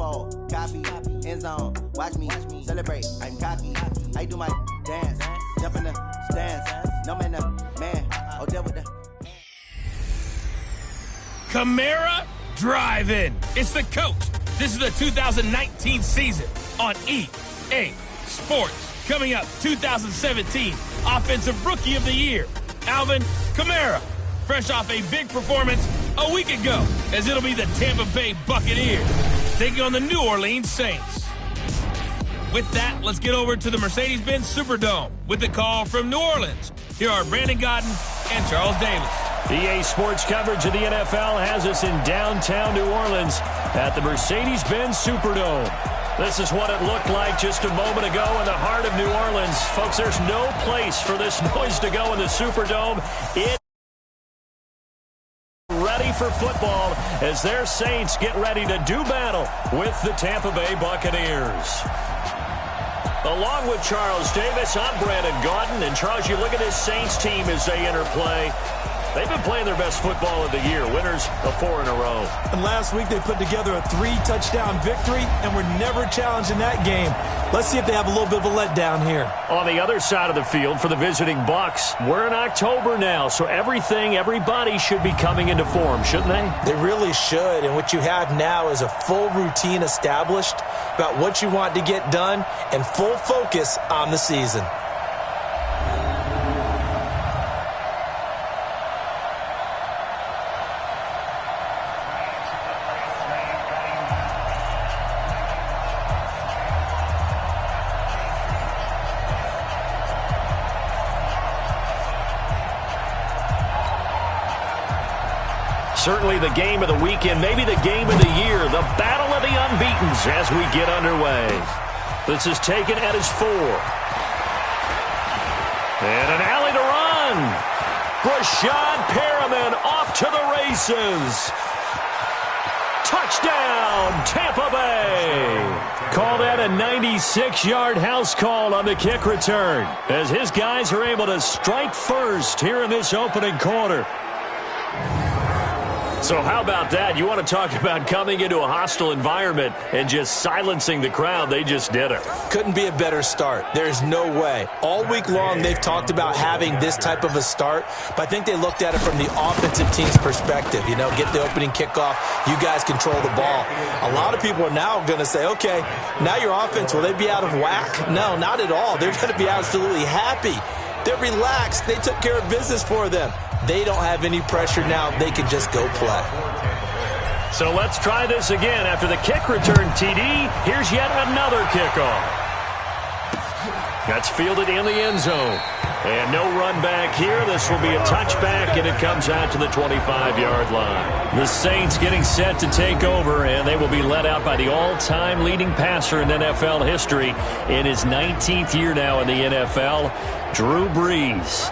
unfold, copy, end zone, watch me celebrate, I'm cocky, I do my dance, jump in the stands, no man, oh, there with the... Camara Drive-In. It's the coach. This is the 2019 season on EA Sports. Coming up, 2017 Offensive Rookie of the Year, Alvin Kamara, fresh off a big performance a week ago, as it'll be the Tampa Bay Buccaneers taking on the New Orleans Saints. With that, let's get over to the Mercedes-Benz Superdome with the call from New Orleans. Here are Brandon Godden and Charles Davis. EA Sports coverage of the NFL has us in downtown New Orleans at the Mercedes-Benz Superdome. This is what it looked like just a moment ago in the heart of New Orleans. Folks, there's no place for this noise to go in the Superdome. It's ready for football as their Saints get ready to do battle with the Tampa Bay Buccaneers. Along with Charles Davis, I'm Brandon Gaudin. And Charles, you look at this Saints team as they enter play. They've been playing their best football of the year, winners of 4 in a row. And last week they put together a 3-touchdown victory, and were never challenged in that game. Let's see if they have a little bit of a letdown here. On the other side of the field for the visiting Bucs, we're in October now, so everybody should be coming into form, shouldn't they? They really should, and what you have now is a full routine established about what you want to get done and full focus on the season. Certainly the game of the weekend, maybe the game of the year, the battle of the unbeatens as we get underway. This is taken at his 4. And an alley to run. Rashad Perriman off to the races. Touchdown, Tampa Bay. Call that a 96-yard house call on the kick return, as his guys are able to strike first here in this opening quarter. So how about that? You want to talk about coming into a hostile environment and just silencing the crowd. They just did it. Couldn't be a better start. There's no way. All week long they've talked about having this type of a start, but I think they looked at it from the offensive team's perspective. You know, get the opening kickoff. You guys control the ball. A lot of people are now going to say, okay, now your offense, will they be out of whack? No, not at all. They're going to be absolutely happy. They're relaxed. They took care of business for them. They don't have any pressure now. They can just go play. So let's try this again. After the kick return TD, here's yet another kickoff. That's fielded in the end zone. And no run back here. This will be a touchback, and it comes out to the 25-yard line. The Saints getting set to take over, and they will be led out by the all-time leading passer in NFL history in his 19th year now in the NFL, Drew Brees.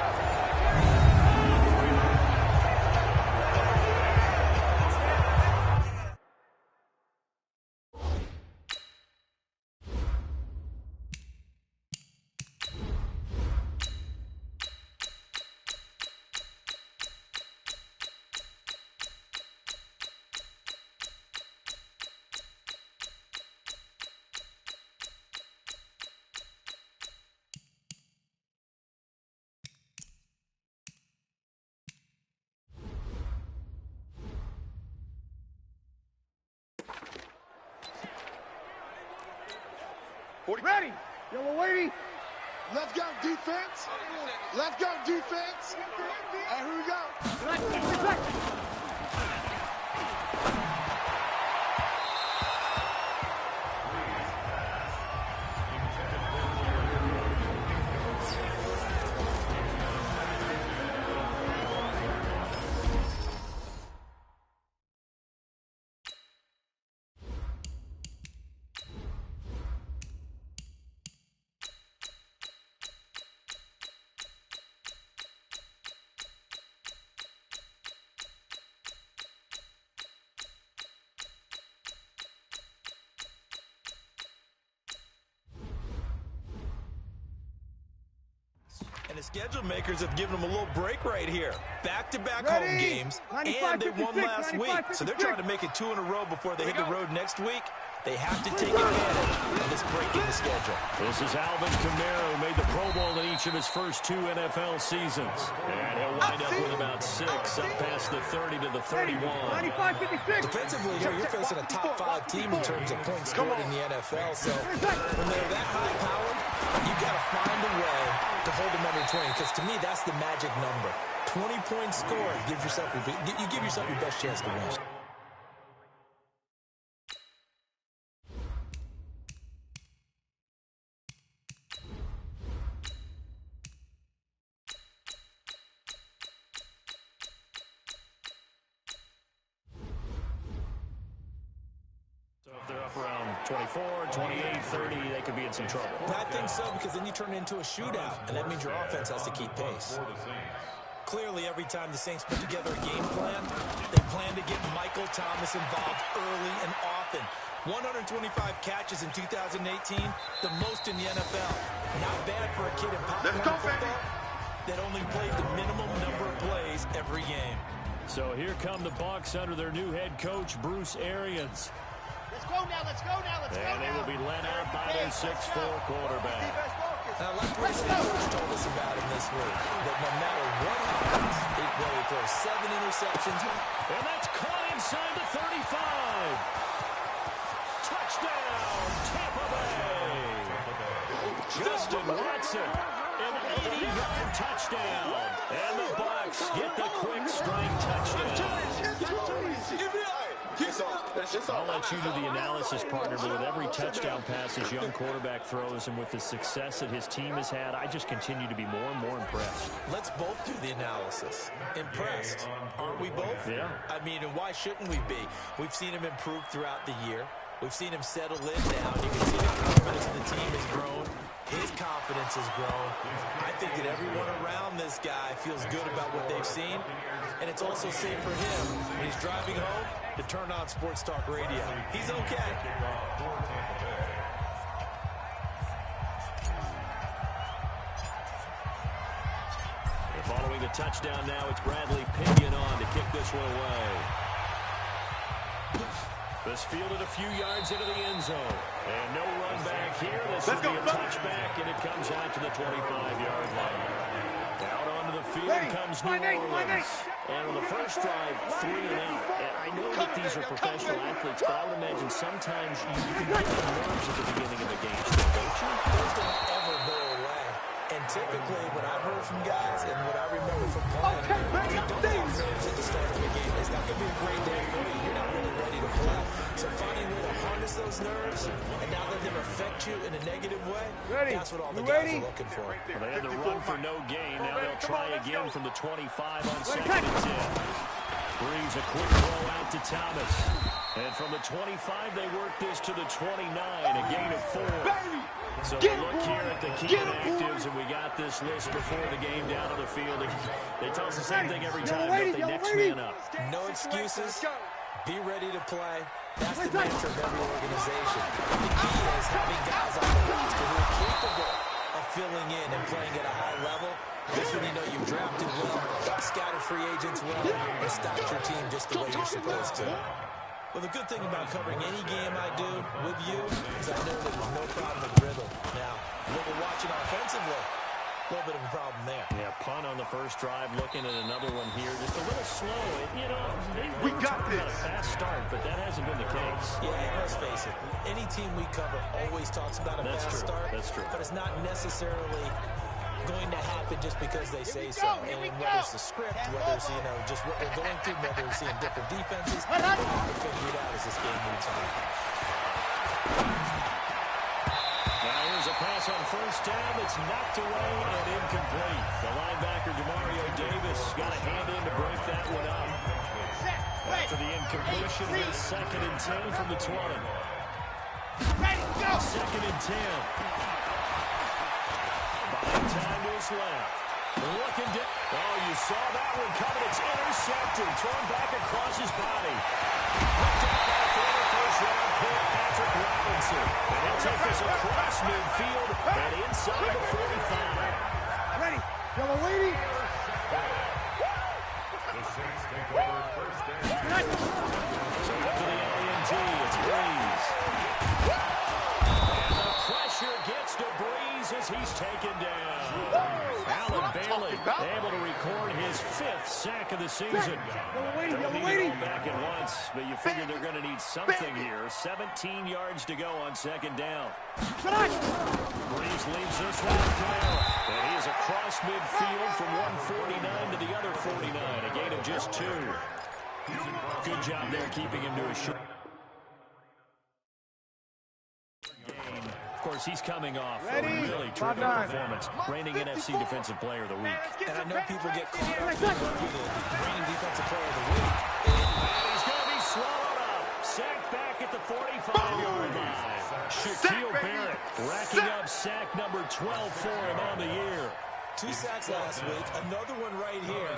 Ready. Yellow lady. Let's go defense. Let's go defense. And here we go. And the schedule makers have given them a little break right here. Back-to-back home games, and they won last week. So they're trying to make it 2 in a row before they hit the road next week. They have to take advantage of this break in the schedule. This is Alvin Kamara, who made the Pro Bowl in each of his first 2 NFL seasons. And he'll wind up with about 6, up past the 30 to the 31. Defensively here, you're facing a top 5 team in terms of points scored in the NFL. So when they're that high-powered, you've got to find a way to hold them under 20. Because to me, that's the magic number. 20 points scored. You give yourself your best chance to win. If they're up around 24, 28, 30, they could be in some trouble. I think so, because then you turn it into a shootout, and that means your offense has to keep pace. Clearly, every time the Saints put together a game plan, they plan to get Michael Thomas involved early and often. 125 catches in 2018, the most in the NFL. Not bad for a kid in popular football that only played the minimum number of plays every game. So here come the Bucs under their new head coach, Bruce Arians. Let's go now, let's go now, let's go now. And they will be led out by their 6'4" quarterback. Now, like what his coach told us about him this week, that no matter what happens, whether he throws 7 interceptions. And that's caught inside the 35. Touchdown, Tampa Bay. Justin Watson, an 80-yard touchdown. And the Bucs get the quick strike touchdown. I'll let you do the analysis, partner, but with every touchdown pass his young quarterback throws and with the success that his team has had, I just continue to be more and more impressed. Let's both do the analysis. Impressed, aren't we both? Yeah. I mean, and why shouldn't we be? We've seen him improve throughout the year. We've seen him settle in now. You can see the confidence of the team has grown. His confidence has grown. I think that everyone around this guy feels good about what they've seen. And it's also safe for him when he's driving home to turn on Sports Talk Radio. He's okay. Following the touchdown now, it's Bradley Pinion on to kick this one away. This fielded a few yards into the end zone. And no run back here. This will be a touchback, and it comes out to the 25-yard line. Out onto the field comes New Orleans. And on the first drive, 3 and out. And I know that these are professional athletes, but I would imagine sometimes you can get the nerves at the beginning of a game, don't you? Those don't ever go away. And typically, what I've heard from guys and what I remember from playing, if you don't have nerves at the start of the game, it's not going to be a great day for you. You're not really ready to play. So finding a way to harness those nerves and not let them affect you in a negative way, that's what all the guys are looking for. Well, they had the run for no gain. Now they'll try again from the 25 on 2nd and 10. Brings a quick throw out to Thomas. And from the 25, they work this to the 29, a gain of 4. So we look here at the key inactives, and we got this list before the game down on the field. They tell us the same thing every time, don't they? Next man up. No excuses. Be ready to play. That's the mantra of every organization. The key is having guys on the roster who are capable of filling in and playing at a high level. That's when you know you've drafted well, scouted free agents well, and stocked your team just the way you're supposed to. Well, the good thing about covering any game I do with you is I know that there's no problem with rhythm. Now, what we're watching offensively, a little bit of a problem there. Yeah, punt on the first drive, looking at another one here. Just a little slow. You know, We got this. About a fast start, but that hasn't been the case. Yeah, and let's face it, any team we cover always talks about a fast start. That's true. But it's not necessarily going to happen just because they say so. And whether it's the script, whether it's, just what we're going through, whether it's seeing different defenses, we'll have to figure it out as this game moves on. Now here's a pass on first down that's knocked away and incomplete. The linebacker, Demario Davis, got a hand in to break that one up. After the incompletion, it's 2nd and 10 from the 20. 2nd and 10. Time is left. Looking down. Oh, you saw that one coming. It's intercepted. Thrown back across his body. Picked up by former first-round pick Patrick Robinson. And he'll take this across midfield and inside the 45. Ready. Yellow lady. So after the LENT, it's Breeze. Able to record his 5th sack of the season. Don't need it all back at once, but you figure they're going to need something here. 17 yards to go on 2nd down. Breeze leaves this one to Camara. And he is across midfield from 149 to the other 49. A gain of just 2. Good job there keeping him to a short gain. Of course, he's coming off a really terrific performance, reigning NFC Defensive Player of the Week. And I know people get caught up in reigning Defensive Player of the Week. And he's going to be swallowed up. Sacked back at the 45-yard line. Shaquille Barrett racking up sack number 12 for him on the year. 2 sacks last week, another one right here.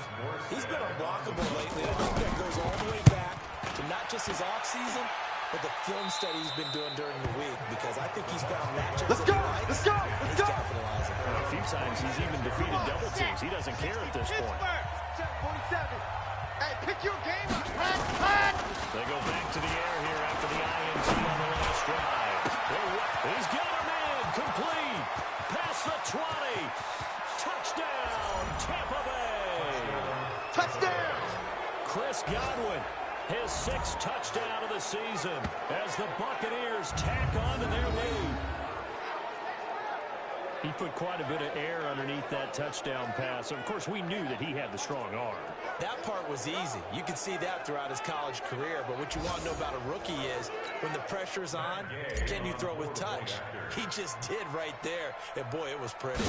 He's been unblockable lately. I think that goes all the way back to not just his offseason, but the film study he's been doing during the week, because I think he's found matchups that he likes. Let's go! Capitalizing. A few times he's even defeated double teams. He doesn't care at this point. 47. Hey, pick your game up. They go back to the air here after the INT on the last drive. He's got a man complete. Past the 20. Touchdown, Tampa Bay. Touchdown. Chris Godwin, his 6th touchdown of the season as the Buccaneers tack on to their lead. He put quite a bit of air underneath that touchdown pass. Of course, we knew that he had the strong arm. That part was easy. You could see that throughout his college career. But what you want to know about a rookie is when the pressure's on, can you throw with touch? He just did right there. And, boy, it was pretty.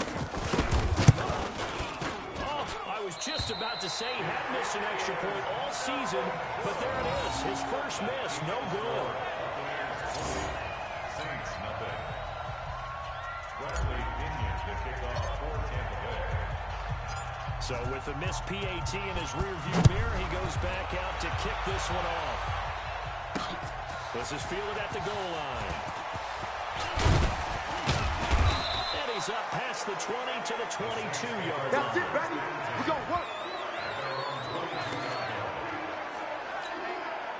Oh, I was just about to say he had missed an extra point all season, but there it is. His first miss, no good. So with the missed PAT in his rearview mirror, he goes back out to kick this one off. This is fielded at the goal line. And he's up past the 20 to the 22-yard line. That's it, baby. We're going to work.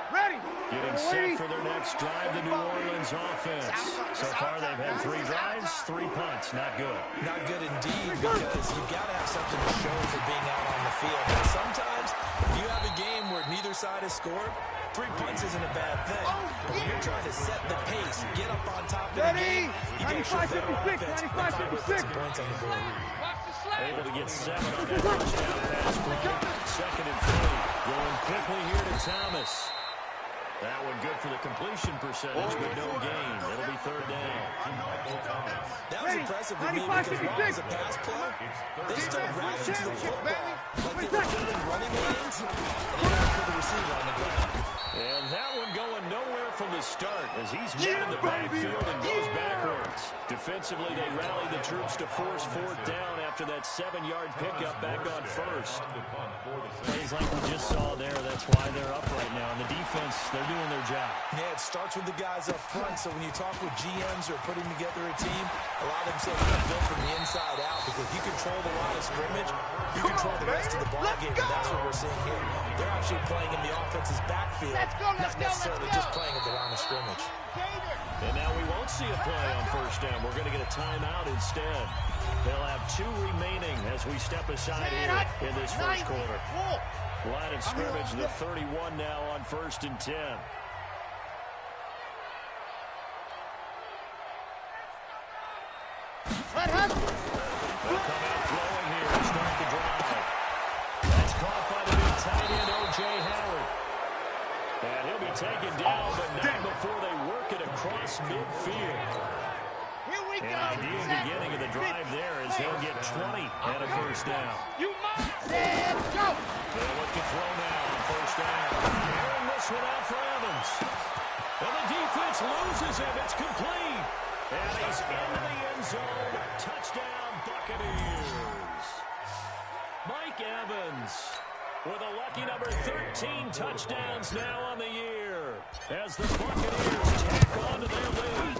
Ready. Getting set for their next drive, the New Orleans offense. So far, they've had 3 drives, 3 punts. Not good. Not good indeed, because you've got to have something to show for being out on the field. But sometimes, if you have a game where neither side has scored, 3 punts isn't a bad thing. But when you're trying to set the pace, get up on top of the game, you got to show better offense and find some points on the board. Able to get 7 on that touchdown pass play. 2nd and 3. Going quickly here to Thomas. That one good for the completion percentage, but no gain. It'll be 3rd down. That was impressive to me because while it was a pass play, they still rallied to the football like they were filling running lanes, and they got to put the receiver on the ground. And that one going nowhere from the start as he's met in the backfield and goes backwards. Defensively, they rally the troops to force 4th down after that 7-yard pickup back on 1st. Plays like we just saw there, that's why they're up right now. And the defense, they're doing their job. Yeah, it starts with the guys up front, so when you talk with GMs who are putting together a team, a lot of them say it's built from the inside out, because if you control the line of scrimmage, you control the rest of the ball game, and that's what we're seeing here. They're actually playing in the offense's backfield, not necessarily just playing at the line of scrimmage. And now we won't see a play on 1st down. We're going to get a timeout instead. They'll have 2 remaining as we step aside here in this 1st quarter. Line of scrimmage, the 31 now on 1st and 10. They'll come out throwing here to start the drive. That's caught by the big tight end, O.J. Howard. And he'll be taken down, but not before they work it across midfield. An ideal beginning of the drive there as they'll get 20 and a 1st down. They'll look to throw now on 1st down. Airing this one out for Evans. And the defense loses him. It's complete. And he's into the end zone. Touchdown, Buccaneers. Mike Evans with a lucky number 13 touchdowns now on the year as the Buccaneers tack on to their lead.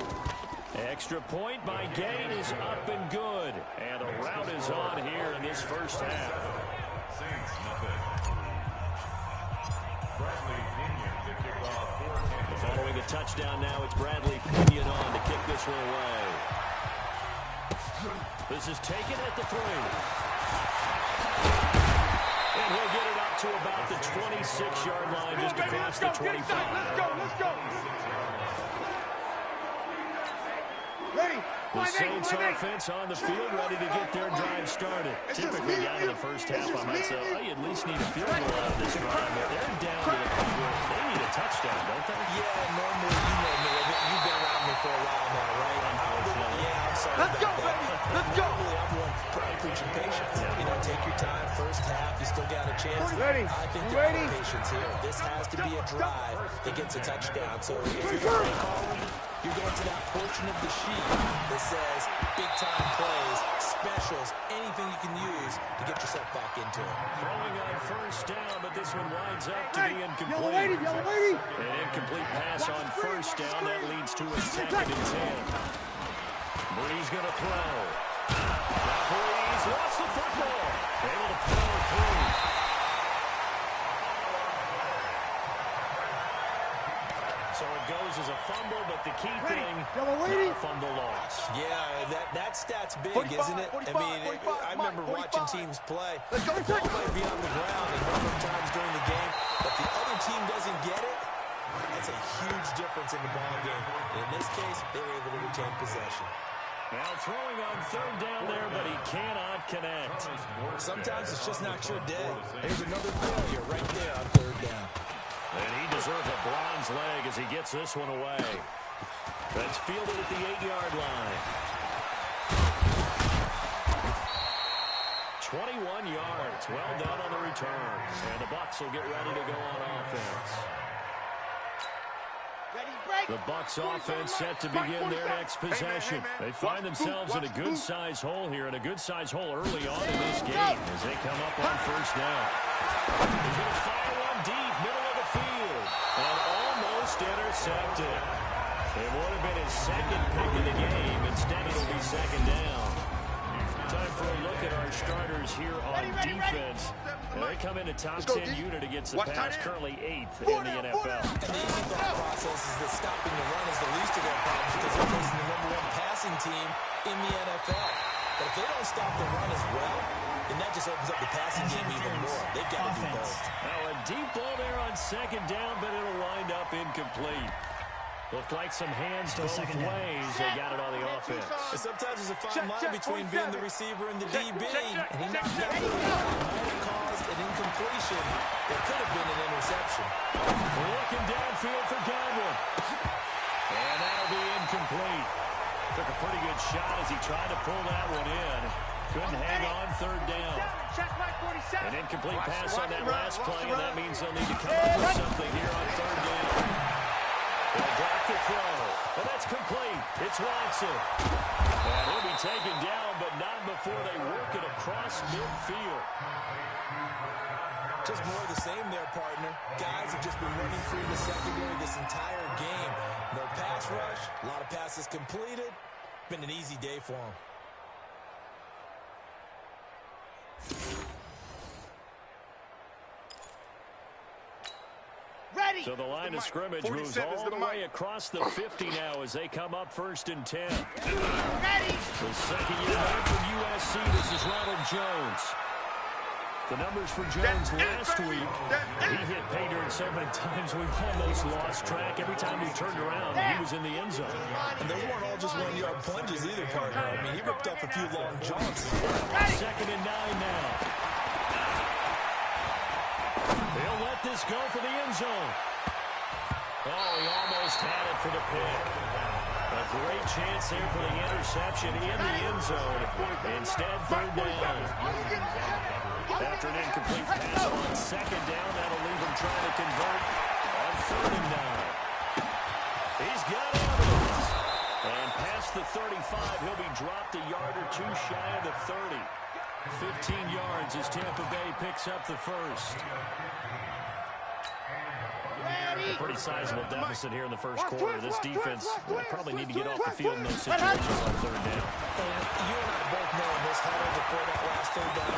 Extra point by Gain is up and good. And a rout is on here in this 1st half. Following a touchdown now, it's Bradley Pinion on to kick this one away. This is taken at the 3. And he'll get it up to about the 26-yard line, just across the 25. Let's go. Ready? The Saints offense on the field, ready to get their drive started. Typically, down in the first half, I might say, oh, you at least need a field goal out of this drive. But they're down to the point where they need a touchdown, don't they? Yeah, normally, you know me. You've been around me for a while now, right? Unfortunately. Yeah, I'm sorry Let's go, about that. baby. Let's go. Normally, I'm one preaching patience. Yeah. You know, take your time. First half, you still got a chance. Ready? I think You there's ready? patience here. This has to be a drive that gets a touchdown. So if you're going to call it, you're going to that portion of the sheet that says big-time plays, specials, anything you can use to get yourself back into it. Throwing on first down, but this one winds up to be incomplete. Yellow lady. An incomplete pass on first down. That leads to a 2nd and 10. Breeze going to throw. Breeze lost the football. Able to power through. So it goes as a fumble, but the key thing, not a fumble loss. Yeah, that stat's big, 45, isn't it? 45, I mean, 45, I remember watching 45. teams play. Let's go, The ball might be on the ground a number of times during the game, but the other team doesn't get it. That's a huge difference in the ball game. And in this case, they were able to retain possession. Now throwing on 3rd down there, but he cannot connect. Sometimes it's just not your day. Here's another failure right there on 3rd down. And he deserves a bronze leg as he gets this one away. That's fielded at the 8-yard line. 21 yards. Well done on the return. And the Bucs will get ready to go on offense. Ready, break. The Bucs offense set to begin their next possession. They find themselves in a good-sized hole here, and a good-sized hole early on in this game as they come up on first down. He's going to fire one deep, middle of the field, and almost intercepted. It would have been his 2nd pick of the game. Instead, it'll be 2nd down. Time for a look at our starters here on defense. They come in a top 10 unit against the pass, currently 8th in the NFL. And the easy thought process is that stopping the run is the least of their problems because they're facing the #1 passing team in the NFL. But if they don't stop the run as well, then that just opens up the passing game even more. They've got to do both. Now a deep ball there on 2nd down, but it'll wind up incomplete. Looked like some hands both ways. They got it on the offense. And sometimes there's a fine line between being the receiver and the DB. And he knocked that one out. Might have caused an incompletion that could have been an interception. Looking downfield for Godwin. And that'll be incomplete. Took a pretty good shot as he tried to pull that one in. Couldn't hang on 3rd down. An incomplete pass on that last play, and that means they'll need to come up with something here on 3rd down. They'll drop the throw, and that's complete. It's Watson. And he'll be taken down, but not before they work it across midfield. Just more of the same there, partner. Guys have just been running through the secondary this entire game. No pass rush, a lot of passes completed. Been an easy day for them. Ready. So the line of scrimmage moves all the way across the 50 now as they come up 1st and 10. Ready. The 2nd-year man from USC, this is Ronald Jones. The numbers for Jones last week, he hit pay dirt so many times we almost lost track. Every time we turned around, he was in the end zone. And those weren't all just 1-yard plunges either, partner. I mean, he ripped off a few long jaunts. 2nd and 9 now. They'll let this go for the end zone. Oh, he almost had it for the pick. A great chance there for the interception in the end zone. Instead, 3rd down. After an incomplete pass on 2nd down, that'll leave him trying to convert on 3rd and 9. He's got Evans. And past the 35, he'll be dropped a yard or two shy of the 30. 15 yards as Tampa Bay picks up the first. A pretty sizable deficit here in the first quarter. This defense will probably need to get off the field in those situations on 3rd down. You and I both know in this huddle before that last 3rd down,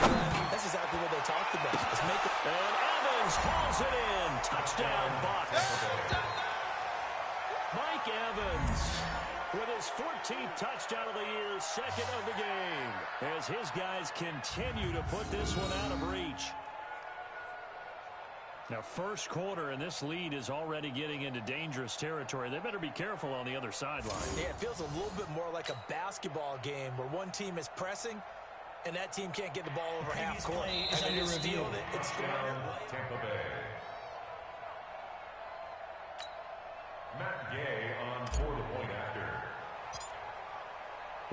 that's exactly what they talked about. Let's make it. And Evans hauls it in. Touchdown, Bucs. Mike Evans with his 14th touchdown of the year, 2nd of the game, as his guys continue to put this one out of reach. Now, first quarter, and this lead is already getting into dangerous territory. They better be careful on the other sideline. Yeah, it feels a little bit more like a basketball game where one team is pressing and that team can't get the ball over half court. Is under review. It's Tampa Bay. Matt Gay on for the point after.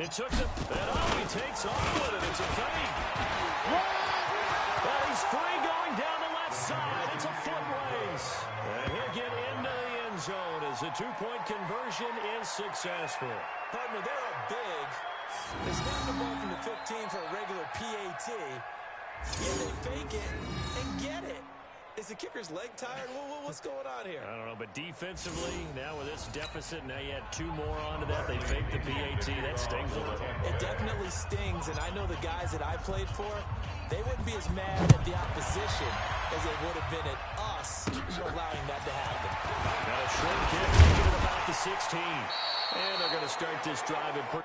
It took the... And he takes off with it. It's a fake. Well, he's free going down the left side. It's a foot race. And he'll get into the end zone as the two-point conversion is successful. Partner, they're up big. They snap the ball from the 15 for a regular PAT. Yeah, they fake it and get it. Is the kicker's leg tired? What's going on here? I don't know, but defensively, now with this deficit, now you add two more onto that. They fake the PAT. That stings a little. It definitely stings, and I know the guys that I played for, they wouldn't be as mad at the opposition as they would have been at us for allowing that to happen. Got a short kick, taking it about the 16. And they're going to start this drive in.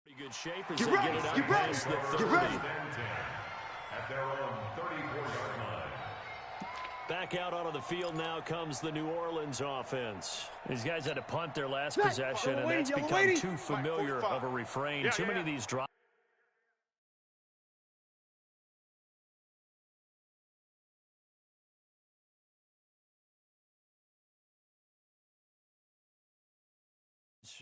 Pretty good shape as they get it up past the 30. At their own 34-yard line. Back out onto the field now comes the New Orleans offense. These guys had to punt their last possession, and that's become too familiar of a refrain. Too many of these drives.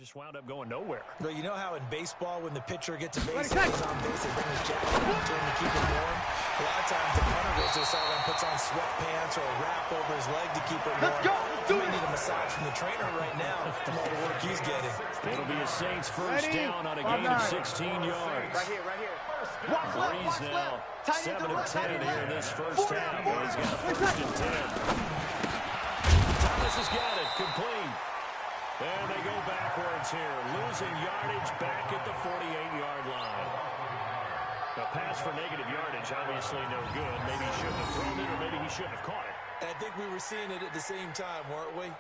Just wound up going nowhere. But you know how in baseball, when the pitcher gets a base and goes on base, they bring his jacket up to him to keep him warm? A lot of times the punter goes to the sideline, puts on sweatpants or a wrap over his leg to keep him warm. He may need a massage from the trainer right now from all the work he's getting. It'll be a Saints first down on a gain of 16 yards. Right here, right here. Breeze now 7 of 10 here in this first half. And he's got a first and 10. Thomas has got it, complete. And they go backwards here, losing yardage back at the 48-yard line. A pass for negative yardage, obviously no good. Maybe he shouldn't have thrown it, or maybe he shouldn't have caught it. And I think we were seeing it at the same time, weren't we?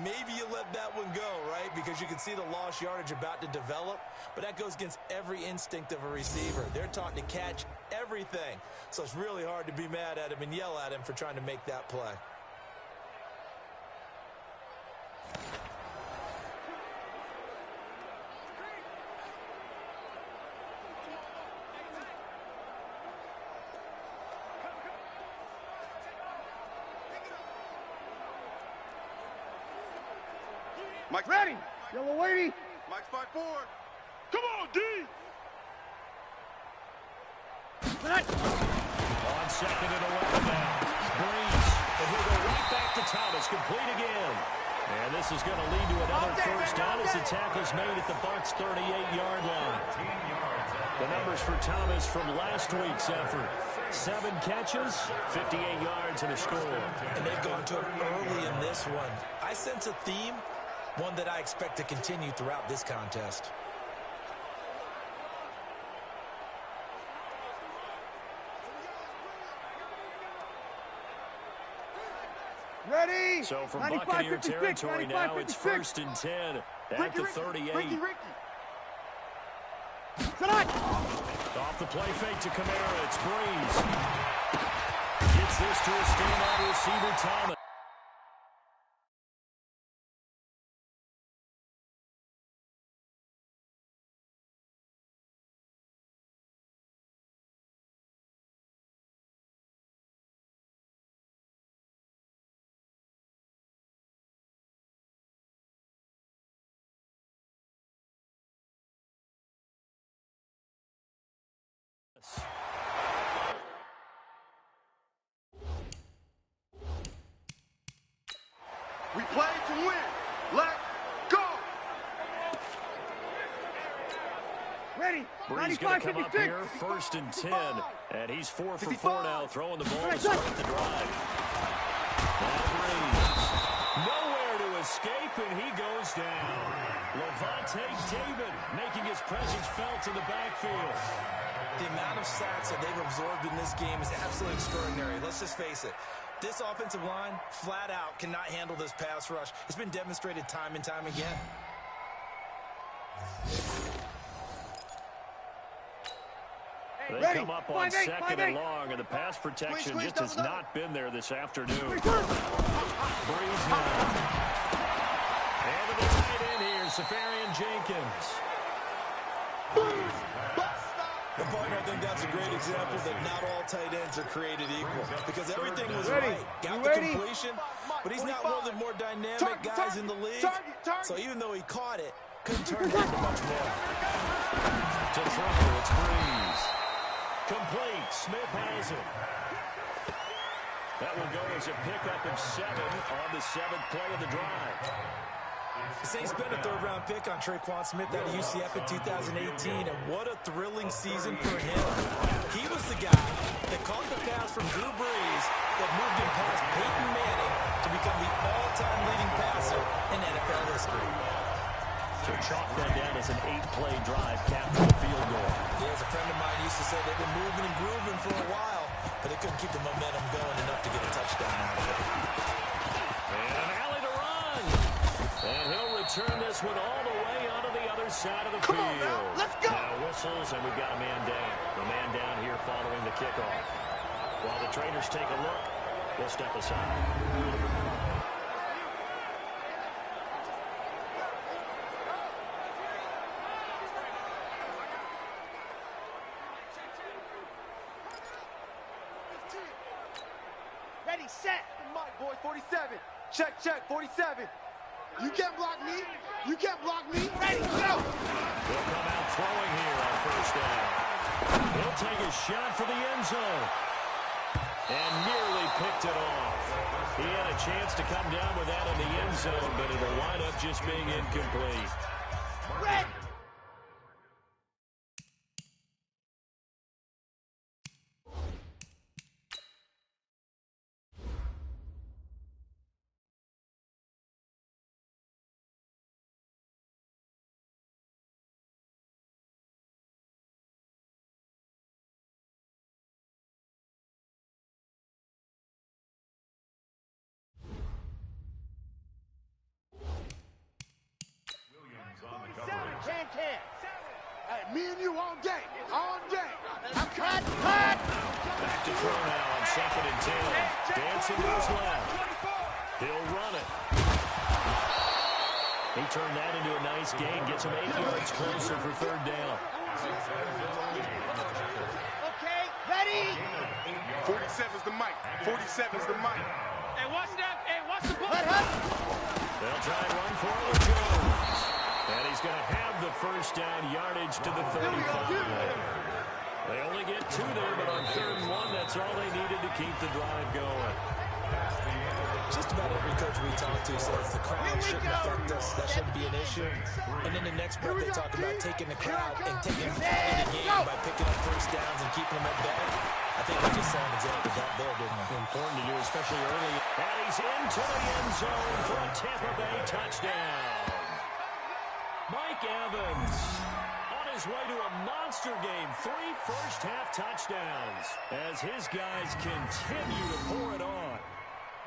Maybe you let that one go, right? Because you can see the lost yardage about to develop, but that goes against every instinct of a receiver. They're taught to catch everything. So it's really hard to be mad at him and yell at him for trying to make that play. Mike's ready. Yellow lady. Mike's 5-4. Come on, D. On second and 11 now. Breeze. And he'll go right back to Thomas. Complete again. And this is going to lead to another first down as the tackle's made at the Bucs' 38-yard line. The numbers for Thomas from last week's effort. 7 catches, 58 yards, and a score. And they've gone to him early in this one. I sense a theme, one that I expect to continue throughout this contest. Ready. So from Buccaneer territory now, it's 1st and 10 at the 38. Off the play fake to Kamara, it's Breeze. Gets this to a standout receiver, Thomas. We play to win. Let's go. Ready. Breeze going to come up here, 1st and 10. And he's 4 for 4 now, throwing the ball to start the drive. Now Breeze. Nowhere to escape, and he goes down. Levante David making his presence felt in the backfield. The amount of sacks that they've absorbed in this game is absolutely extraordinary. Let's just face it. This offensive line, flat out, cannot handle this pass rush. It's been demonstrated time and time again. They come up on 2nd and long, and the pass protection just has not been there this afternoon. Breeze now. And to the tight end here, Safarian Jenkins. I think that's a great example that not all tight ends are created equal, because everything was right. Got the completion, but he's not one of the more dynamic guys in the league. So even though he caught it, couldn't turn it into much more. To throw, it's Breeze. Complete. Smith has it. That will go as a pickup of 7 on the 7th play of the drive. The Saints spent a 3rd-round pick on Traquan Smith out of UCF in 2018, and what a thrilling season for him. He was the guy that caught the pass from Drew Brees that moved him past Peyton Manning to become the all-time leading passer in NFL history. So chalk that down as an 8-play drive, capped with a field goal. Yeah, as a friend of mine used to say, they've been moving and grooving for a while, but they couldn't keep the momentum going enough to get a touchdown out of it. And an alley to run. And he'll return this one all the way onto the other side of the field. Now, let's go. Now whistles, and we've got a man down. The man down here following the kickoff. While the trainers take a look, we'll step aside. Ready, set. Mike, boy, 47. Check, 47. You can't block me. You can't block me. Ready, go. He'll come out throwing here on 1st down. He'll take a shot for the end zone. And nearly picked it off. He had a chance to come down with that in the end zone, but it'll wind up just being incomplete. Ready. can. Hey, me and you all day. All day. I'm Cut. Back to throw now on 2nd and 10. Dancing to his left. He'll run it. He turned that into a nice gain. Gets him 8 yards closer for 3rd down. Okay, ready. 47's the mic. 47's the mic. Hey, watch that. Hey, watch the ball. They'll try and run for it with Jones. And he's going to have the 1st down, yardage to the 35. They only get 2 there, but on 3rd and 1, that's all they needed to keep the drive going. Just about every coach we talk to says the crowd shouldn't affect us. That shouldn't be an issue. And then the next breath they talk about taking the crowd and taking them out of the game by picking up 1st downs and keeping them at bay. I think we just saw an example of that there, didn't we? Important to do, especially early. And he's into the end zone for a Tampa Bay touchdown. Mike Evans on his way to a monster game. 3 first-half touchdowns as his guys continue to pour it on.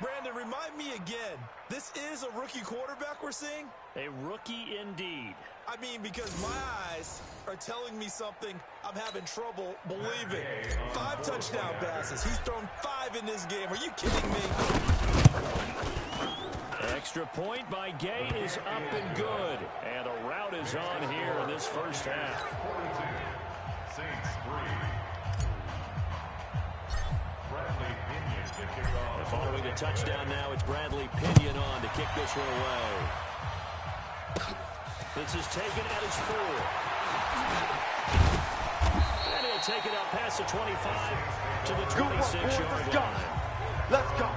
Brandon, remind me again, this is a rookie quarterback we're seeing? A rookie indeed. I mean, because my eyes are telling me something I'm having trouble believing. 5 touchdown passes. He's thrown 5 in this game. Are you kidding me? Extra point by Gay is up and good. And a route is on here in this first half. Following the touchdown now, it's Bradley Pinion on to kick this one away. This is taken at his 4. And he'll take it out past the 25 to the 26-yard line. Let's go.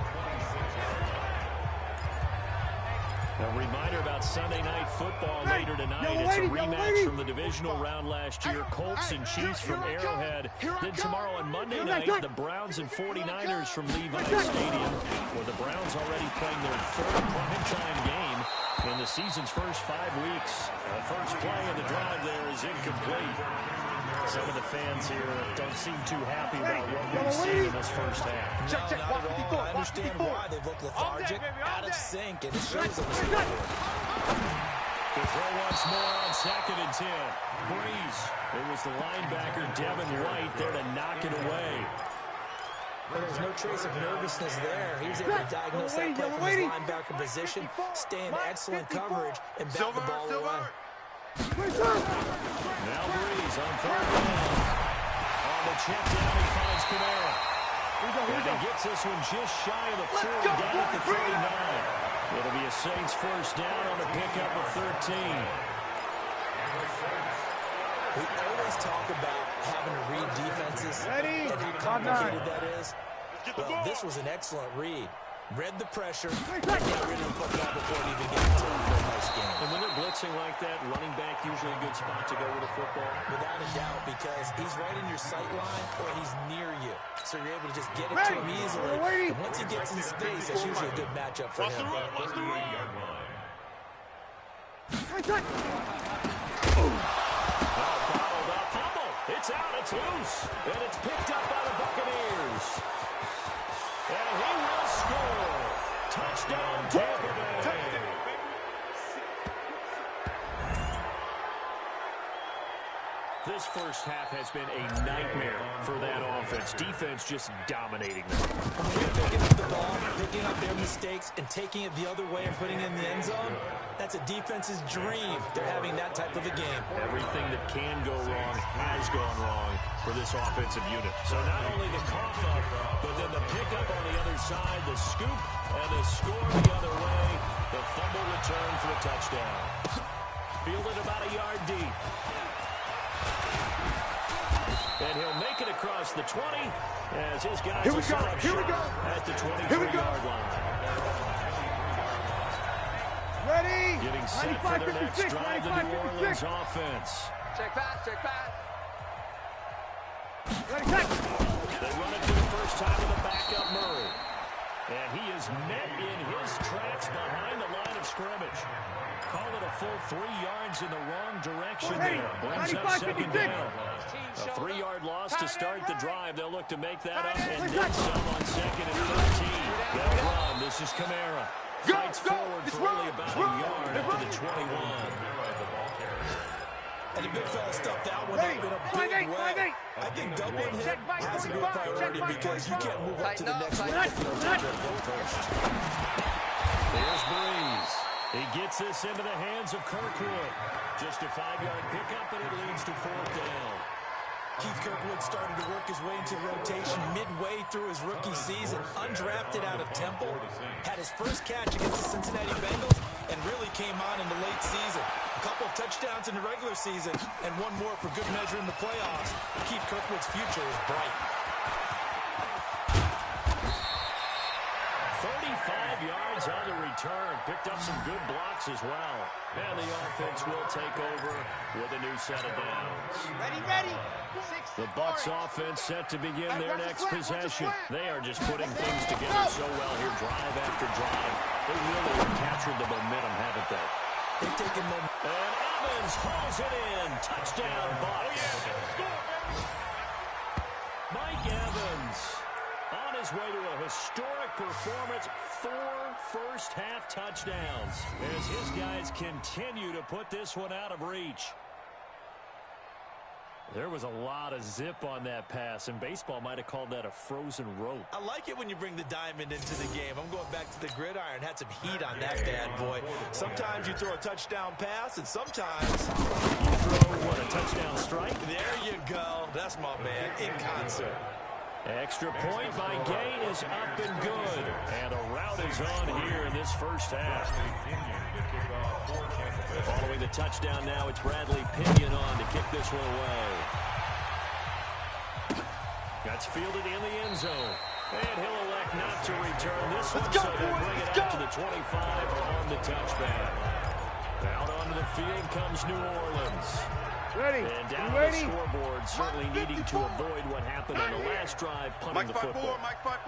A reminder about Sunday Night Football later tonight. It's a rematch from the divisional round last year. Colts and Chiefs from Arrowhead. Then tomorrow on Monday night, the Browns and 49ers from Levi Stadium, where the Browns already playing their 3rd primetime game in the season's first 5 weeks. The first play of the drive there is incomplete. Some of the fans here don't seem too happy about what we've seen in this first half. No, not at all. I understand why they look lethargic, out of sync, and it shows on the scoreboard. To throw once more on 2nd and 10. Breeze. It was the linebacker, Devin White, there to knock it away. Well, there's no trace of nervousness there. He was able to diagnose that play from his linebacker position, stay in excellent coverage, and bat the ball away. Now Breeze on 3rd down. On the check down, he finds Kamara. And he gets this one just shy of the 40, down at the 39. It'll be a Saints 1st down on the pickup of 13. We always talk about having to read defenses and how complicated that is. Well, this was an excellent read. Read the pressure, and got rid of the football before it even got to him for a nice game. And when they're blitzing like that, running back usually a good spot to go with a football. Without a doubt, because he's right in your sight line or he's near you. So you're able to just get it to him easily. And once he gets in space, that's usually a good matchup for him. Bottled up, fumble. It's out, it's loose. And it's picked up by the Buccaneers. And he will score. Touchdown, Tampa Bay. This first half has been a nightmare for that offense. Defense just dominating them. When you're picking up the ball, picking up their mistakes, and taking it the other way and putting it in the end zone, that's a defense's dream. They're having that type of a game. Everything that can go wrong has gone wrong for this offensive unit. So not only the cough up, but then the pickup on the other side, the scoop, and the score the other way. The fumble return for the touchdown. Fielded about a yard deep. And he'll make it across the 20 as his guys will set up shop at the 23-yard line. Ready? Getting set for their next drive, the New Orleans offense. Check back. Ready, set. They run it for the first time with a backup Murray. And he is met in his tracks behind the line of scrimmage. Call it a full 3 yards in the wrong direction there. Brings up 2nd down. A 3-yard loss to start the drive. They'll look to make that up and then some on 2nd and 13. They'll run. This is Kamara. Fights forward for only about a yard up to the 21. And the big fella stuffed that one up in a big way. I think doubling him has to be a priority because you can't move up to the next level if you don't take care of him first. There's Breeze. He gets this into the hands of Kirkwood. Just a 5-yard pickup, and it leads to 4th down. Keith Kirkwood started to work his way into rotation midway through his rookie season. Undrafted out of Temple. Had his first catch against the Cincinnati Bengals and really came on in the late season. A couple of touchdowns in the regular season and one more for good measure in the playoffs. Keith Kirkwood's future is bright. 35 yards on the return. Picked up some good blocks as well. And the offense will take over with a new set of downs. Ready. The Bucs offense set to begin their next possession. They are just putting things together so well here, drive after drive. They really have captured the momentum, haven't they? They've taken momentum. And Evans hauls it in. Touchdown, Bucs. Mike Evans on his way to a historic performance. 4 first-half touchdowns as his guys continue to put this one out of reach. There was a lot of zip on that pass, and baseball might have called that a frozen rope. I like it when you bring the diamond into the game. I'm going back to the gridiron. Had some heat on that bad boy. Sometimes you throw a touchdown pass, and sometimes you throw, a touchdown strike? There you go. That's my man in concert. Extra point by Gay is up and good. And a rout is on here in this first half. Following the touchdown now, it's Bradley Pinion on to kick this one away. That's fielded in the end zone. And he'll elect not to return this one, so they'll bring it out to the 25 on the touchback. Out onto the field comes New Orleans. And down the scoreboard, certainly needing to avoid what happened on the last drive, punting the football. Mike 5-4.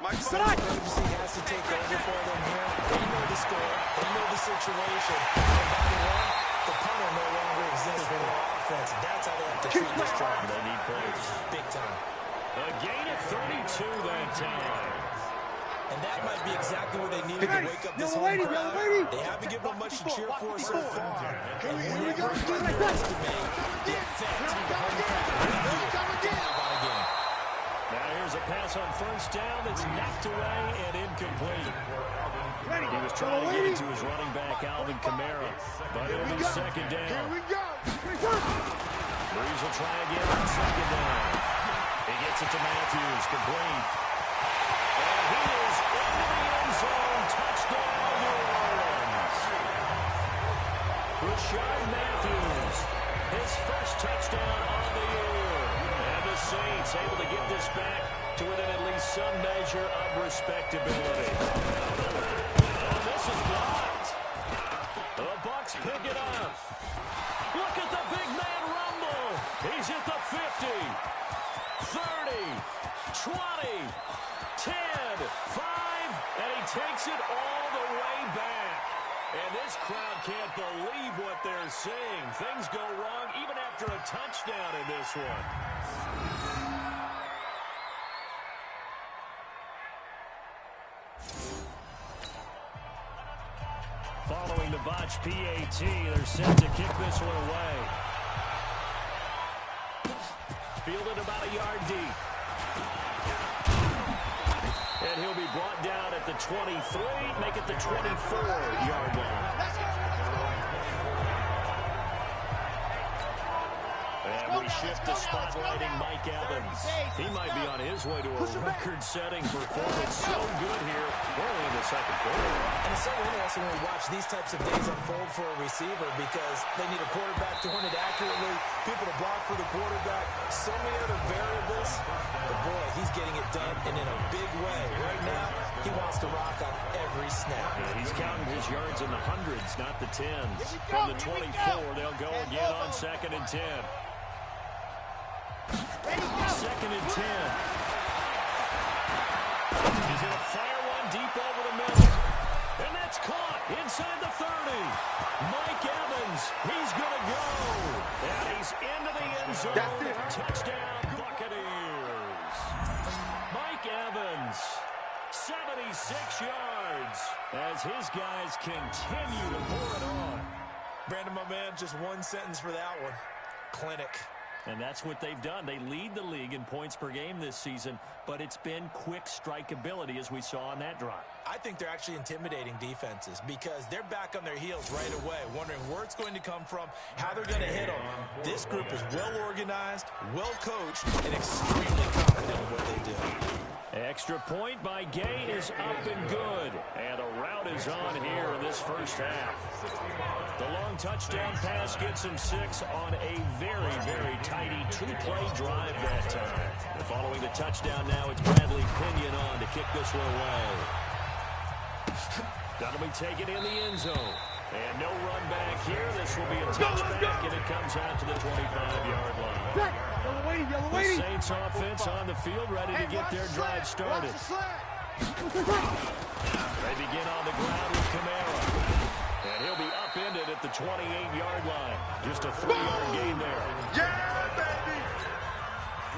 Urgency has to take over for them here. They know the score. They know the situation. And by the way, the punter no longer exists for their offense. That's how they have to treat this drive. They need points. Big time. A gain of 32 that time. And that might be exactly what they needed to wake up this home crowd. They haven't given them much to cheer for so far. And when they bring the best to make, the effect to the home crowd can have on a game. Now here's a pass on first down that's knocked away and incomplete. He was trying to get it to his running back, Alvin Kamara, but it'll be second down. Breeze will try again on second down. He gets it to Matthews, complete. And he is into the end zone. Touchdown, New Orleans. Rashard Matthews, his first touchdown on the year. And the Saints able to get this back to within at least some measure of respectability. And this is blocked. The Bucs pick it up. Look at the big man rumble. He's at the 50, 30, 20, 10, 5, and he takes it all the way back. And this crowd can't believe what they're seeing. Things go wrong even after a touchdown in this one. Following the botch PAT, they're set to kick this one away. Fielded about a yard deep. And he'll be brought down at the 23, make it the 24-yard line. And we shift to spotlighting Mike Evans. He might be on his way to a record-setting performance. So good here, early in the second quarter. And it's so interesting when we watch these types of days unfold for a receiver because they need a quarterback to run it accurately, people to block for the quarterback, so many other variables. But boy, he's getting it done and in a big way. Right now, he wants to rock on every snap. Yeah, he's counting his yards in the hundreds, not the tens. From the 24, they'll go again on 2nd and 10. Second and 10. He's going to fire one deep over the middle. And that's caught inside the 30. Mike Evans, he's going to go. And he's into the end zone. Touchdown, Buccaneers. Mike Evans, 76 yards as his guys continue to pour it on. Brandon, my man, just one sentence for that one. Clinic. And that's what they've done. They lead the league in points per game this season, but it's been quick strikeability as we saw on that drive. I think they're actually intimidating defenses because they're back on their heels right away, wondering where it's going to come from, how they're going to hit them. This group is well-organized, well-coached, and extremely confident in what they do. Extra point by Gay is up and good. And a rout is on here in this first half. The long touchdown pass gets him 6 on a very, very tidy two-play drive that time. And following the touchdown now, it's Bradley Pinion on to kick this one away. That'll be taken in the end zone. And no run back here. This will be a touchback, and it comes out to the 25-yard line. The Saints offense on the field, ready to get their drive started. They begin on the ground with Kamara. And he'll be upended at the 28-yard line. Just a 3-yard gain there. Yeah, baby!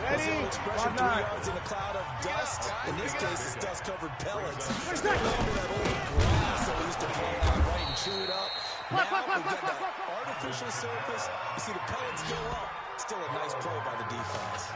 Ready? Expression 3 yards in a cloud of dust. In this case, it's dust-covered pellets. Remember that old grass that we used to play on, right, and chew it up? Now we've got that artificial surface. You see the pellets go up. Still a nice play by the defense.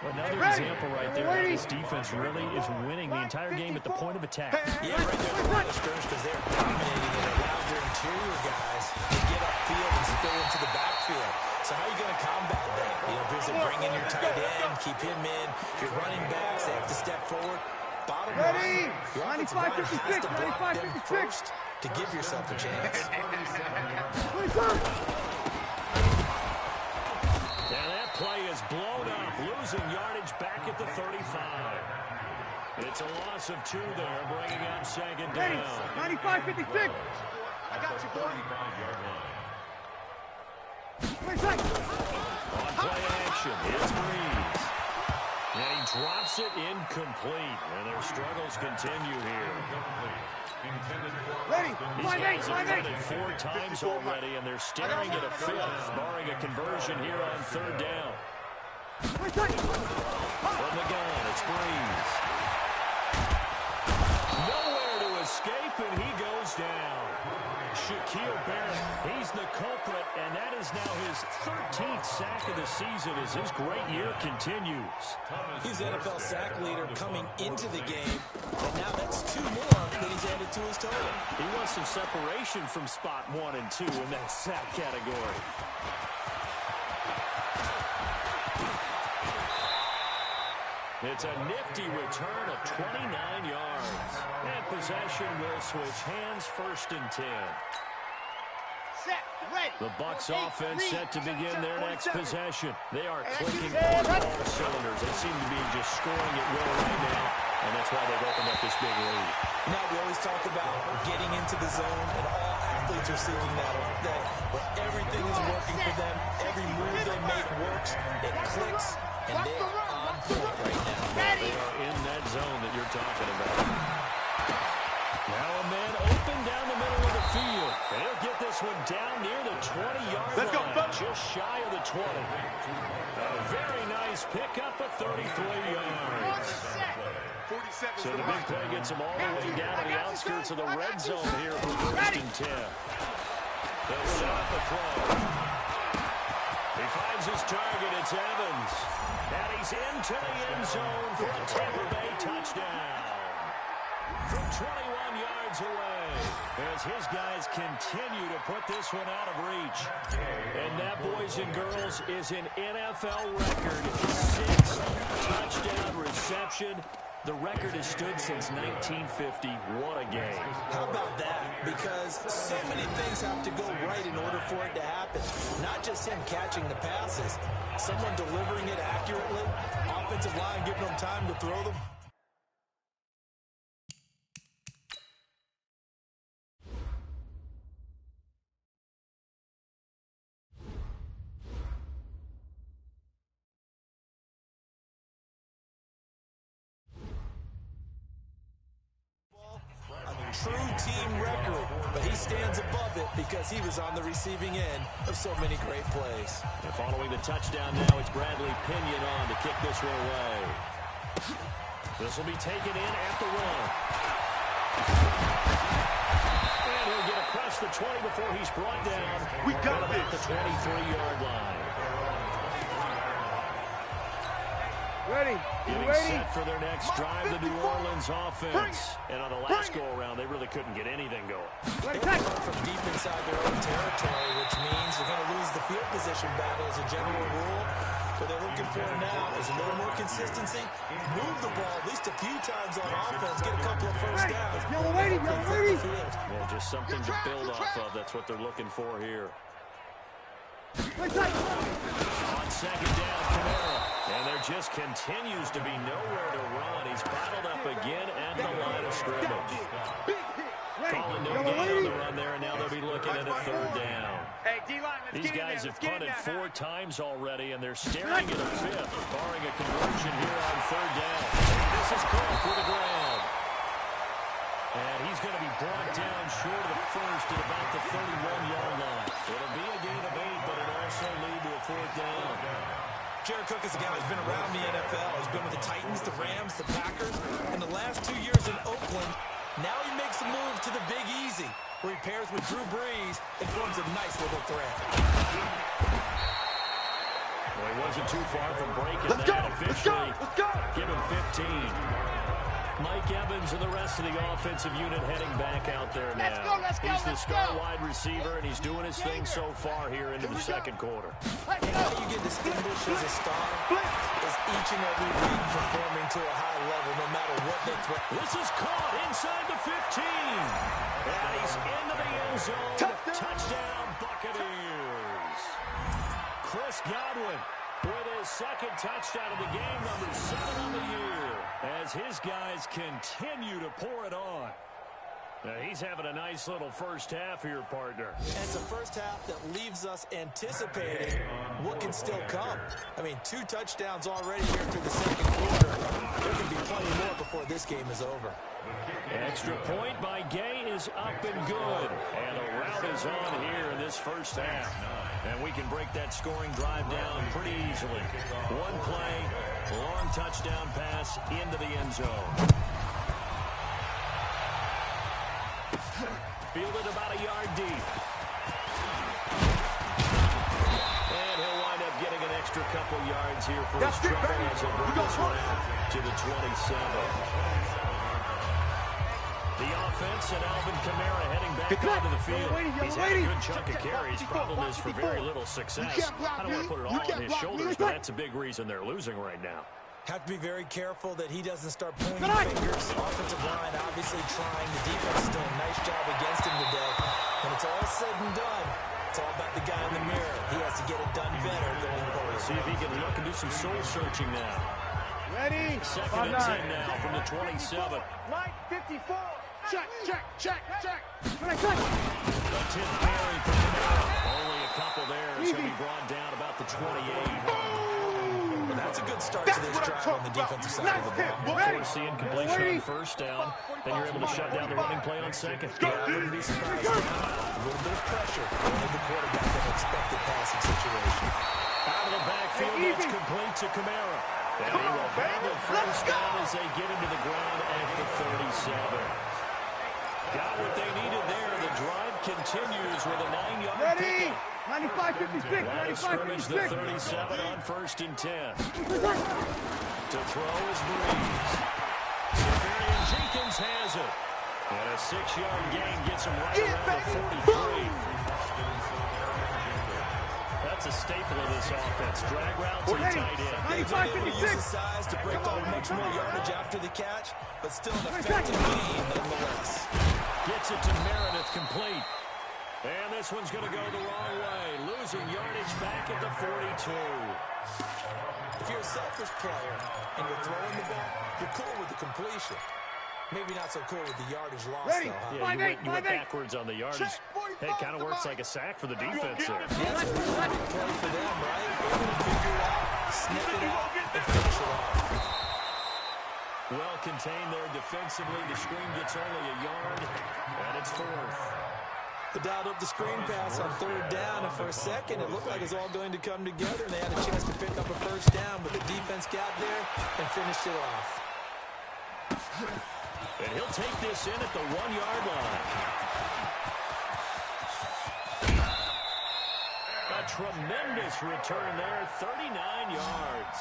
Another example right there. This defense really is winning the entire game at the point of attack. Yeah, right there at the line of scrimmage because they're dominating and it allows their interior guys to get upfield and spill into the backfield. So how are you going to combat that? You know, because bring in your tight end, keep him in. Your running backs, they have to step forward. Bottom line, your offensive line has to block them first to give yourself a chance. And that play is blown up, losing yardage back at the 35. It's a loss of 2 there, bringing up second down. 95-56. I got you, boy. On play action, it's Breeze. And he drops it incomplete, and their struggles continue here. These guys have done it 4 times already, and they're staring at a 5th, barring a conversion here on 3rd down. From the gun, it's Breeze. Nowhere to escape, and he goes down. Shaquille Barrett, he's the culprit, and that is now his 13th sack of the season as his great year continues. He's the NFL sack leader coming into the game, and now that's 2 more than he's added to his total. He wants some separation from spot 1 and 2 in that sack category. It's a nifty return of 29 yards. And possession will switch hands, 1st and 10. Set, ready. The Bucs offense set to begin their next possession. They are clicking on all cylinders. They seem to be just scoring at will right now, and that's why they've opened up this big lead. Now we always talk about getting into the zone, and all athletes are seeking that all day. But everything is working for them. Every move they make works. It clicks, and they are on point right now. They are in that zone that you're talking about. Now a man open down the middle of the field. And he'll get this one down near the 20-yard line, just shy of the 20. A very nice pickup of 33 yards. So the big play gets him all the way down to the outskirts of the red zone here for 1st and 10. They'll set up the throw. He finds his target. It's Evans. And he's into the end zone for a Tampa Bay touchdown. From 21 yards away, as his guys continue to put this one out of reach. And that, boys and girls, is an NFL record. 6 touchdown reception. The record has stood since 1950. What a game. How about that? Because so many things have to go right in order for it to happen. Not just him catching the passes. Someone delivering it accurately. Offensive line giving them time to throw them. True team record, but he stands above it because he was on the receiving end of so many great plays. And following the touchdown now, it's Bradley Pinion on to kick this one away. This will be taken in at the 1. And he'll get across the 20 before he's brought down. We got at the this. 23-yard line. Ready? Getting set for their next drive, the New Orleans offense. And on the last go-around, they really couldn't get anything going. Ready, They're touch. coming from deep inside their own territory, which means they're going to lose the field position battle as a general rule. What they're looking for now is a little more consistency. Move the ball at least a few times on offense. Get a couple of first downs. Yellow lady, yellow lady. Yeah, just something to build off of. That's what they're looking for here. Ready, touch. On second down, Kamara. And there just continues to be nowhere to run. He's bottled up again at the line of scrimmage. Calling no gain on the run there, and now they'll be looking at a third down. Hey, D-line, let's These get in guys there. have punted 4 times already, and they're staring at a fifth, barring a conversion here on third down. This is Cook with the ground. And he's going to be brought down short of the first at about the 31-yard line. It'll be a gain of 8, but it'll also lead to a fourth down. Jared Cook is a guy who's been around the NFL. He's been with the Titans, the Rams, the Packers. In the last 2 years in Oakland, now he makes a move to the Big Easy, where he pairs with Drew Brees and forms a nice little threat. Well, he wasn't too far from breaking Let's that go, officially. let's go. Give him 15. Mike Evans and the rest of the offensive unit heading back out there now. Let's go, He's the let's star go. wide receiver, and he's doing his thing so far here into the second quarter. And how you get distinguished as a star is each and every week performing to a high level, no matter what they throw. This is caught inside the 15. And he's into the end zone. Touchdown, Buccaneers. Chris Godwin with his second touchdown of the game, number 7 on the year, as his guys continue to pour it on. Now, he's having a nice little first half here, partner. And it's a first half that leaves us anticipating what can still come. I mean, 2 touchdowns already here through the second quarter. There can be plenty more before this game is over. Extra point by Gay is up and good. And a rout is on here in this first half. And we can break that scoring drive down pretty easily. One play, long touchdown pass into the end zone. Fielded about a yard deep. And he'll wind up getting an extra couple yards here for his trouble as he'll bring this one out to the 27. The offense and Alvin Kamara heading back onto the field. He's had a good chunk of carries. Problem is for very little success. I don't want to put it all on his shoulders, but that's a big reason they're losing right now. Have to be very careful that he doesn't start pointing fingers. Offensive line obviously trying. The defense is doing a nice job against him today. When it's all said and done, it's all about the guy in the mirror. He has to get it done better going forward. See if he can look and do some soul searching now. Ready? Second and 10 now from the 27. Mike, 54. Check. A Ready, touch. 10th carry for Kamara. Only a couple there, so he'll be brought down about the 28. Well, that's a good start to this drive on the defensive side of the ball. Force the incompletion on first down, then you're able to shut down the running play on second. Yeah, I wouldn't be surprised. A little bit of pressure. Only the quarterback in an expected passing situation. Out of the backfield, it's complete to Kamara. And he will have the first down as they get him to the ground at the 37. Got what they needed there. The drive continues with a 9-yard Ready? pickup. 95-56. Line of scrimmage, the 37 on 1st and 10. To throw is Breeze. Severian Jenkins has it. And a 6-yard gain gets him right around the 43. That's a staple of this offense. Drag routes and tight end. They've been able to use his size to break off much more yardage after the catch, but still an effective gain nonetheless. Gets it to Meredith, complete. And this one's going to go the wrong way. Losing yardage back at the 42. If you're a selfish player and you're throwing the ball, you're cool with the completion. Maybe not so cool with the yardage loss, though. Huh? Yeah, you went backwards on the yardage. Hey, it kind of works like a sack for the defense there. That's a really big play for them, right? Able to figure it out, snip it out, and finish it off. Well contained there defensively. The screen gets only a yard, and it's 4th. They dialed up the screen pass on 3rd down, and for a second, it looked like it was all going to come together, and they had a chance to pick up a first down, but the defense got there and finished it off. And he'll take this in at the 1-yard line. A tremendous return there, 39 yards.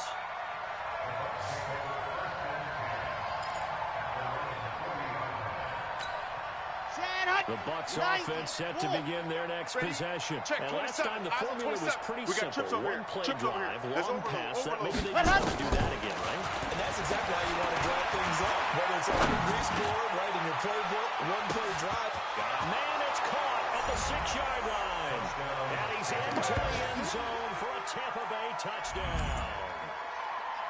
The Bucs offense set to begin their next possession. And last time the formula was pretty simple. One-play drive, long pass. Maybe they just want to do that again, right? And that's exactly how you want to drive things up. Whether it's on your grease board, right, in your playbook, one-play drive. Man, it's caught at the 6-yard line. And he's into the end zone for a Tampa Bay touchdown.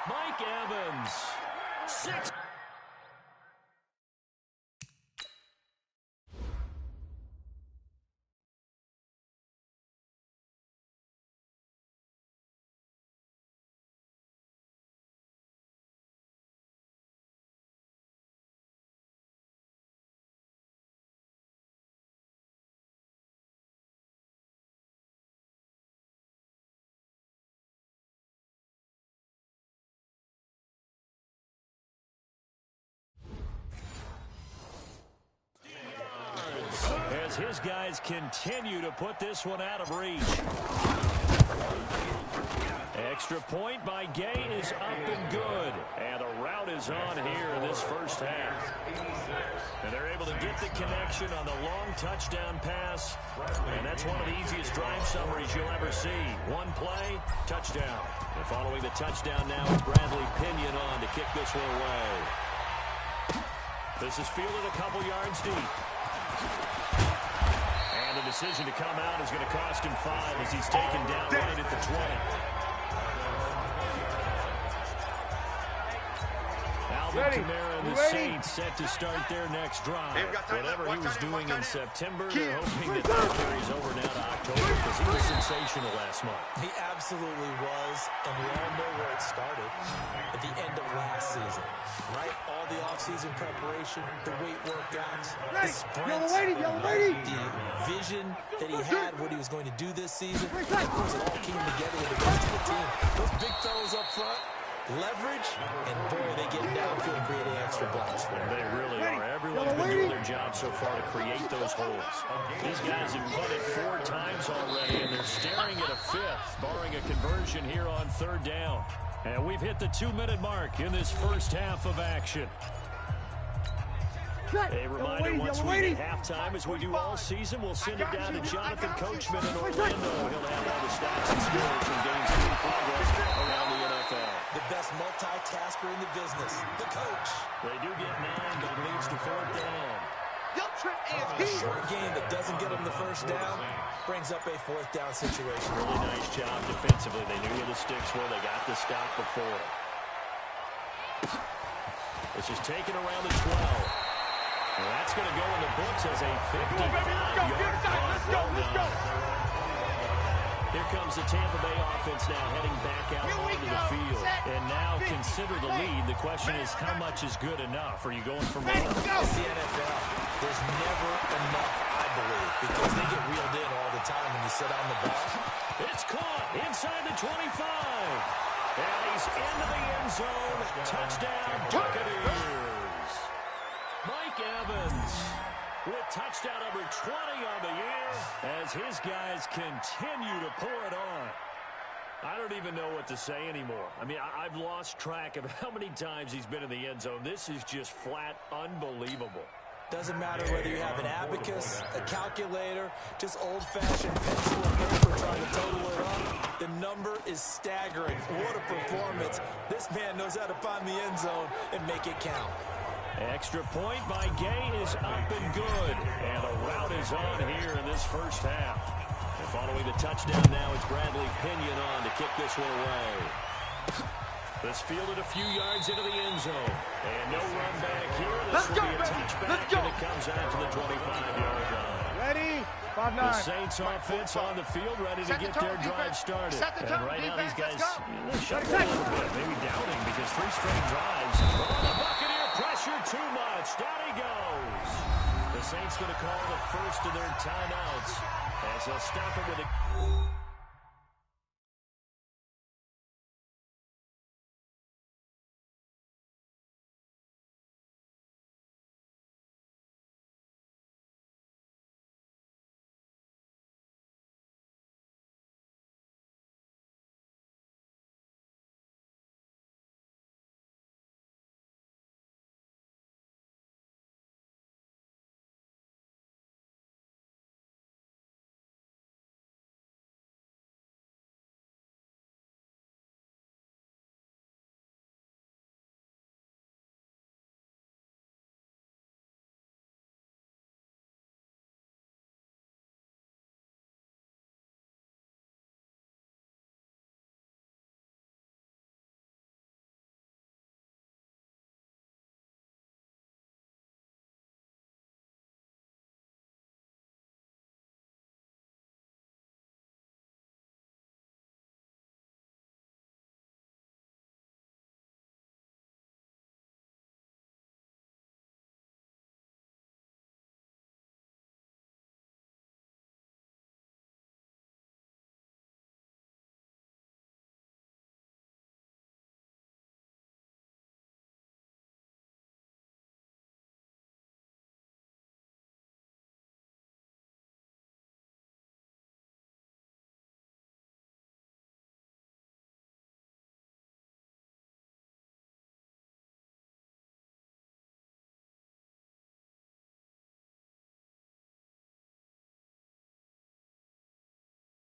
Mike Evans, 6. As his guys continue to put this one out of reach. Extra point by Gay is up and good. And a route is on here in this first half. And they're able to get the connection on the long touchdown pass. And that's one of the easiest drive summaries you'll ever see. One play, touchdown. And following the touchdown now, it's Bradley Pinion on to kick this one away. This is fielded a couple yards deep. And the decision to come out is going to cost him 5 as he's taken down right at the 20. Alvin Kamara and the Saints set to start their next drive. Whatever he was doing in September, they're hoping that that carries over now to October because he was sensational last month. He absolutely was, and we all know where it started at the end of last season, right? All the offseason preparation, the weight workouts, the sprints, the vision that he had, what he was going to do this season. And of course, it all came together with the rest of the team. Those big fellas up front, leverage, and boy, they get downfield creating extra blocks for him. They really are. Everyone's been doing their job so far to create those holes. These guys have punted 4 times already, and they're staring at a 5th, barring a conversion here on 3rd down. And we've hit the 2-minute mark in this first half of action. A reminder, once we hit halftime, as we do all season, we'll send it down to Jonathan Coachman in Orlando. He'll have all the stats and scores from games in progress around the NFL. The best multitasker in the business, the coach. They do get 9, but it leads to 4th down. A short game that doesn't get them the first down brings up a 4th down situation. Really nice job defensively. They knew where the sticks were. They got the stop before. This is taken around the 12. Well, that's going to go in the books as a 55-yard punt. Here comes the Tampa Bay offense now heading back out onto the field. And now consider the lead. The question is, how much is good enough? Are you going for more? It's the NFL. There's never enough, I believe, because they get reeled in all the time when you sit on the ball. It's caught inside the 25. And he's into the end zone. Touchdown, Buccaneers. Mike Evans with touchdown number 20 on the year as his guys continue to pour it on. I don't even know what to say anymore. I mean, I've lost track of how many times he's been in the end zone. This is just flat unbelievable. Doesn't matter whether you have an abacus, a calculator, just old-fashioned pencil and paper trying to total it up. The number is staggering. What a performance. This man knows how to find the end zone and make it count. Extra point by Gay is up and good. And a route is on here in this first half. And following the touchdown now, it's Bradley Pinion on to kick this one away. This fielded a few yards into the end zone. And no run back here. This will be a touchback, and it comes out to the 25-yard line. Ready? 5-9. The Saints offense on the field, ready to get their drive started. And right now, these guys shuffle a little bit, maybe doubting because 3 straight drives. Oh, the Buccaneer pressure too much. Down he goes. The Saints going to call the first of their timeouts as they'll stop it with a...